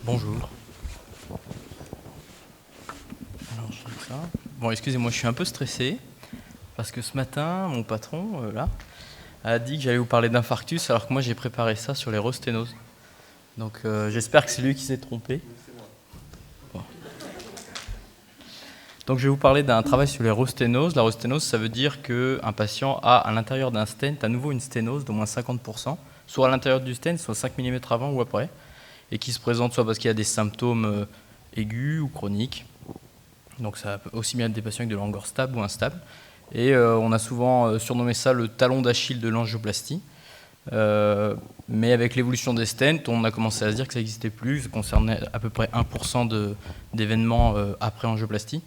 Bonjour. Alors, je fais ça. Bon, excusez-moi, je suis un peu stressé parce que ce matin, mon patron, là, a dit que j'allais vous parler d'infarctus alors que moi j'ai préparé ça sur les rosténoses. Donc j'espère que c'est lui qui s'est trompé. Bon. Donc je vais vous parler d'un travail sur les rosténoses. La rosténose, ça veut dire qu'un patient a à l'intérieur d'un stent à nouveau une sténose d'au moins 50%, soit à l'intérieur du stent, soit 5 mm avant ou après, et qui se présente soit parce qu'il y a des symptômes aigus ou chroniques. Donc ça peut aussi bien être des patients avec de l'angor stable ou instable. Et on a souvent surnommé ça le talon d'Achille de l'angioplastie. Mais avec l'évolution des stents, on a commencé à se dire que ça n'existait plus. Ça concernait à peu près 1% d'événements après angioplastie.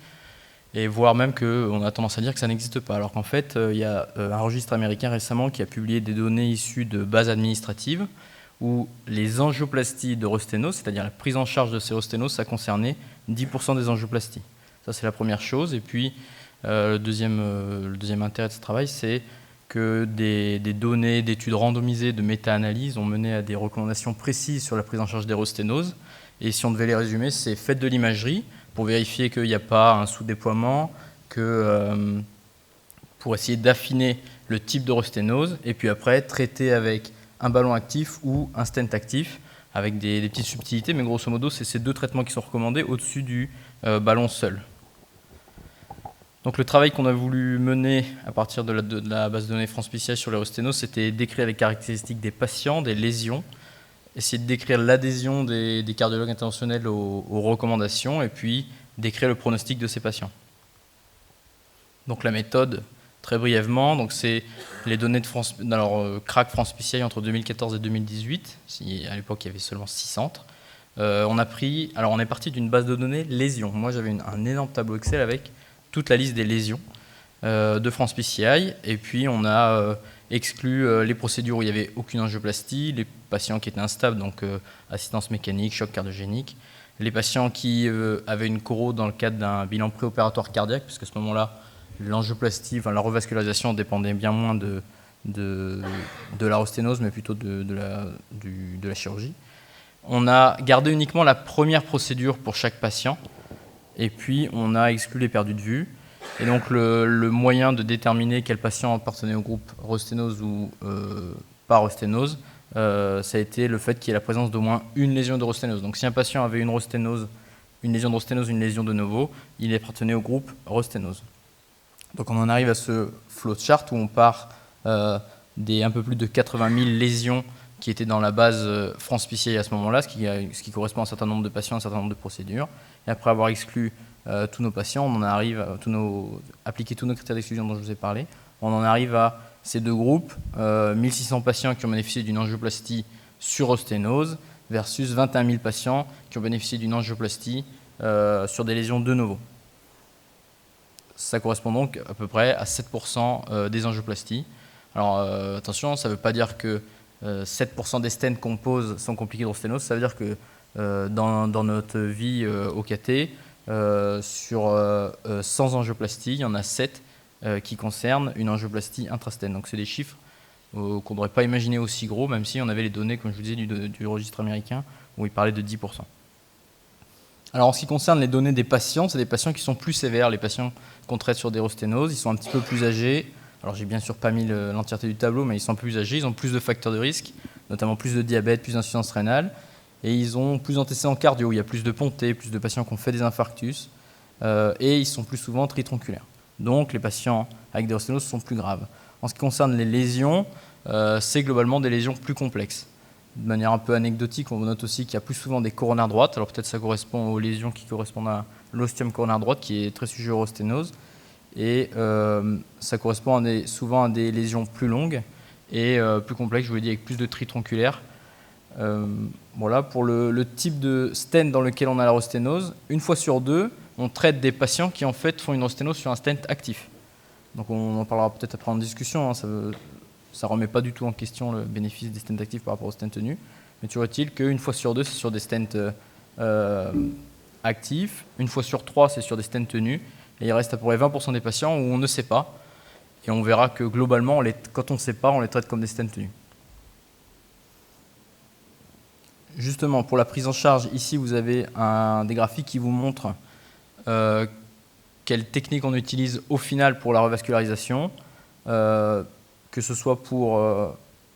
Et voire même qu'on a tendance à dire que ça n'existe pas. Alors qu'en fait, il y a un registre américain récemment qui a publié des données issues de bases administratives où les angioplasties de rosténose, c'est-à-dire la prise en charge de ces rosténoses, ça concernait 10% des angioplasties. Ça, c'est la première chose. Et puis, le deuxième intérêt de ce travail, c'est que des données d'études randomisées de méta-analyse ont mené à des recommandations précises sur la prise en charge des rosténoses. Et si on devait les résumer, c'est faites de l'imagerie pour vérifier qu'il n'y a pas un sous-déploiement, pour essayer d'affiner le type de rosténose, et puis après, traiter avec un ballon actif ou un stent actif, avec des petites subtilités, mais grosso modo, c'est ces deux traitements qui sont recommandés au-dessus du ballon seul. Donc le travail qu'on a voulu mener à partir de la base de données France PCI sur les rosténoses, c'était d'écrire les caractéristiques des patients, des lésions, essayer de décrire l'adhésion des cardiologues interventionnels aux recommandations, et puis décrire le pronostic de ces patients. Donc la méthode, très brièvement, donc c'est les données de CRAC France PCI entre 2014 et 2018. À l'époque, il y avait seulement 6 centres. On est parti d'une base de données lésions. Moi, j'avais un énorme tableau Excel avec toute la liste des lésions de France PCI. Et puis, on a exclu les procédures où il n'y avait aucune angioplastie, les patients qui étaient instables, donc assistance mécanique, choc cardiogénique, les patients qui avaient une choro dans le cadre d'un bilan préopératoire cardiaque, puisque à ce moment-là, l'angioplastie, la revascularisation dépendait bien moins de la rosténose, mais plutôt de la chirurgie. On a gardé uniquement la première procédure pour chaque patient, et puis on a exclu les perdus de vue. Et donc le moyen de déterminer quel patient appartenait au groupe rosténose ou pas rosténose, ça a été le fait qu'il y ait la présence d'au moins une lésion de rosténose. Donc si un patient avait une lésion de rosténose, une lésion de novo, il appartenait au groupe rosténose. Donc on en arrive à ce flowchart où on part des un peu plus de 80 000 lésions qui étaient dans la base France PCI à ce moment-là, ce qui correspond à un certain nombre de patients, un certain nombre de procédures. Et après avoir exclu tous nos patients, on en arrive à appliquer tous nos critères d'exclusion dont je vous ai parlé. On en arrive à ces deux groupes, 1600 patients qui ont bénéficié d'une angioplastie sur rosténose versus 21 000 patients qui ont bénéficié d'une angioplastie sur des lésions de novo. Ça correspond donc à peu près à 7% des angioplasties. Alors attention, ça ne veut pas dire que 7% des stents qu'on pose sont compliqués de rosténose, ça veut dire que dans notre vie au KT, sur 100 angioplasties, il y en a 7 qui concernent une angioplastie intrastent. Donc c'est des chiffres qu'on ne devrait pas imaginer aussi gros, même si on avait les données, comme je vous disais, du registre américain, où il parlait de 10%. Alors en ce qui concerne les données des patients, c'est des patients qui sont plus sévères, les patients qu'on traite sur des rosténoses, ils sont un petit peu plus âgés. Alors j'ai bien sûr pas mis l'entièreté du tableau, mais ils sont plus âgés, ils ont plus de facteurs de risque, notamment plus de diabète, plus d'insuffisance rénale, et ils ont plus d'antécédents cardio, il y a plus de pontées, plus de patients qui ont fait des infarctus, et ils sont plus souvent tritronculaires. Donc les patients avec des rosténoses sont plus graves. En ce qui concerne les lésions, c'est globalement des lésions plus complexes. De manière un peu anecdotique, on note aussi qu'il y a plus souvent des coronaires droites. Alors peut-être ça correspond aux lésions qui correspondent à l'ostium coronaire droite, qui est très sujet aux rosténoses. Et ça correspond souvent à des lésions plus longues et plus complexes, je vous l'ai dit, avec plus de tritronculaires. Voilà, pour le type de stent dans lequel on a la rosténose, une fois sur deux, on traite des patients qui en fait font une rosténose sur un stent actif. Donc on en parlera peut-être après en discussion, hein, ça ne remet pas du tout en question le bénéfice des stents actifs par rapport aux stents tenus. Mais toujours est-il qu'une fois sur deux, c'est sur des stents actifs. Une fois sur trois, c'est sur des stents tenus. Et il reste à peu près 20% des patients où on ne sait pas. Et on verra que globalement, quand on ne sait pas, on les traite comme des stents tenus. justement, pour la prise en charge, ici, vous avez des graphiques qui vous montrent quelle technique on utilise au final pour la revascularisation, que ce soit pour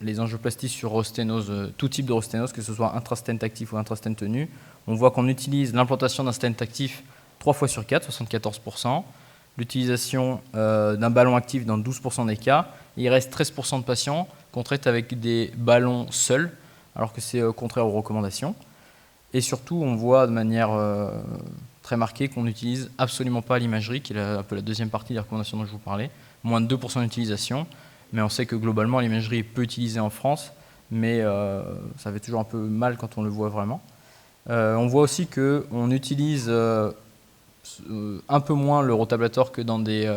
les angioplasties sur rosténose, tout type de rosténose, que ce soit intrastent actif ou intrastent tenu. On voit qu'on utilise l'implantation d'un stent actif 3 fois sur 4, 74%, l'utilisation d'un ballon actif dans 12% des cas, et il reste 13% de patients qu'on traite avec des ballons seuls, alors que c'est contraire aux recommandations. Et surtout, on voit de manière très marquée qu'on n'utilise absolument pas l'imagerie, qui est un peu la deuxième partie des recommandations dont je vous parlais, moins de 2% d'utilisation, mais on sait que globalement l'imagerie est peu utilisée en France, mais ça fait toujours un peu mal quand on le voit vraiment. On voit aussi qu'on utilise un peu moins le rotablator que dans des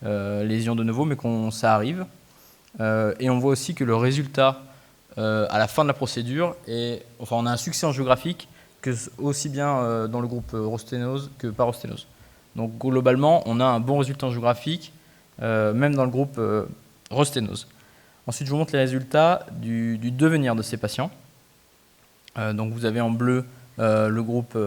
lésions de novo, mais ça arrive. Et on voit aussi que le résultat à la fin de la procédure, on a un succès angiographique aussi bien dans le groupe rosténose que parosténose. Donc globalement, on a un bon résultat angiographique, même dans le groupe rosténose. Ensuite, je vous montre les résultats du devenir de ces patients. Donc vous avez en bleu le groupe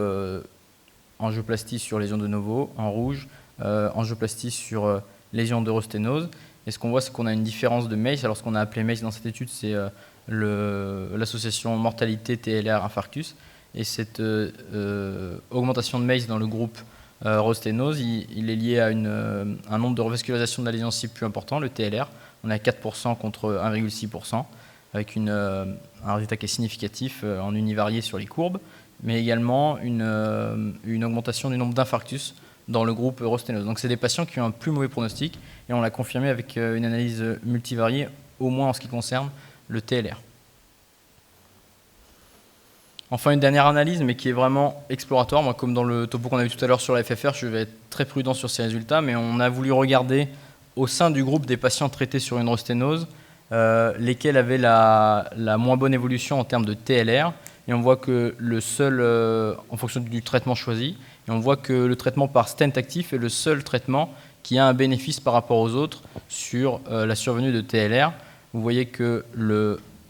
angioplastie sur lésion de novo, en rouge angioplastie sur lésion de rosténose. Et ce qu'on voit, c'est qu'on a une différence de MACE. Alors ce qu'on a appelé MACE dans cette étude, c'est l'association mortalité TLR infarctus. Et cette augmentation de MACE dans le groupe rosténose, il est lié à un nombre de revascularisations de la lésion cible plus important, le TLR. On est à 4% contre 1,6%, avec un résultat qui est significatif en univarié sur les courbes, mais également une augmentation du nombre d'infarctus dans le groupe rosténose. Donc c'est des patients qui ont un plus mauvais pronostic, et on l'a confirmé avec une analyse multivariée, au moins en ce qui concerne le TLR. Enfin, une dernière analyse, mais qui est vraiment exploratoire. Moi, comme dans le topo qu'on a vu tout à l'heure sur la FFR, je vais être très prudent sur ces résultats, mais on a voulu regarder au sein du groupe des patients traités sur une rosténose, lesquels avaient la moins bonne évolution en termes de TLR. Et on voit que le seul, en fonction du traitement choisi, et on voit que le traitement par stent actif est le seul traitement qui a un bénéfice par rapport aux autres sur la survenue de TLR. Vous voyez que,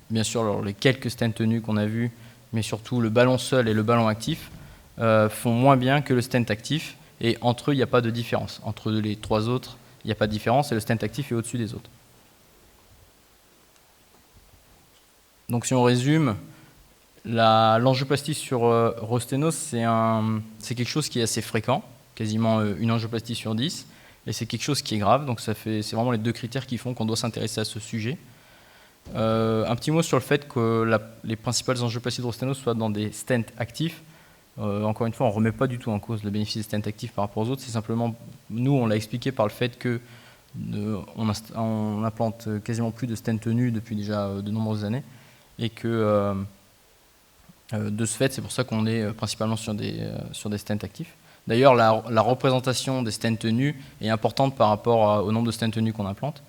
bien sûr, les quelques stents tenus qu'on a vus, mais surtout le ballon seul et le ballon actif, font moins bien que le stent actif. Et entre eux, il n'y a pas de différence. Entre les trois autres, il n'y a pas de différence et le stent actif est au-dessus des autres. Donc si on résume, l'angioplastie sur rosténose, c'est quelque chose qui est assez fréquent, quasiment une angioplastie sur 10, et c'est quelque chose qui est grave. Donc c'est vraiment les deux critères qui font qu'on doit s'intéresser à ce sujet. Un petit mot sur le fait que les principales angioplasties de rosténose soient dans des stents actifs. Encore une fois, on ne remet pas du tout en cause le bénéfice des stents actifs par rapport aux autres. C'est simplement, nous, on l'a expliqué par le fait qu'on implante quasiment plus de stents tenus depuis déjà de nombreuses années. Et que, de ce fait, c'est pour ça qu'on est principalement sur des stents actifs. D'ailleurs, la représentation des stents tenus est importante par rapport au nombre de stents tenus qu'on implante.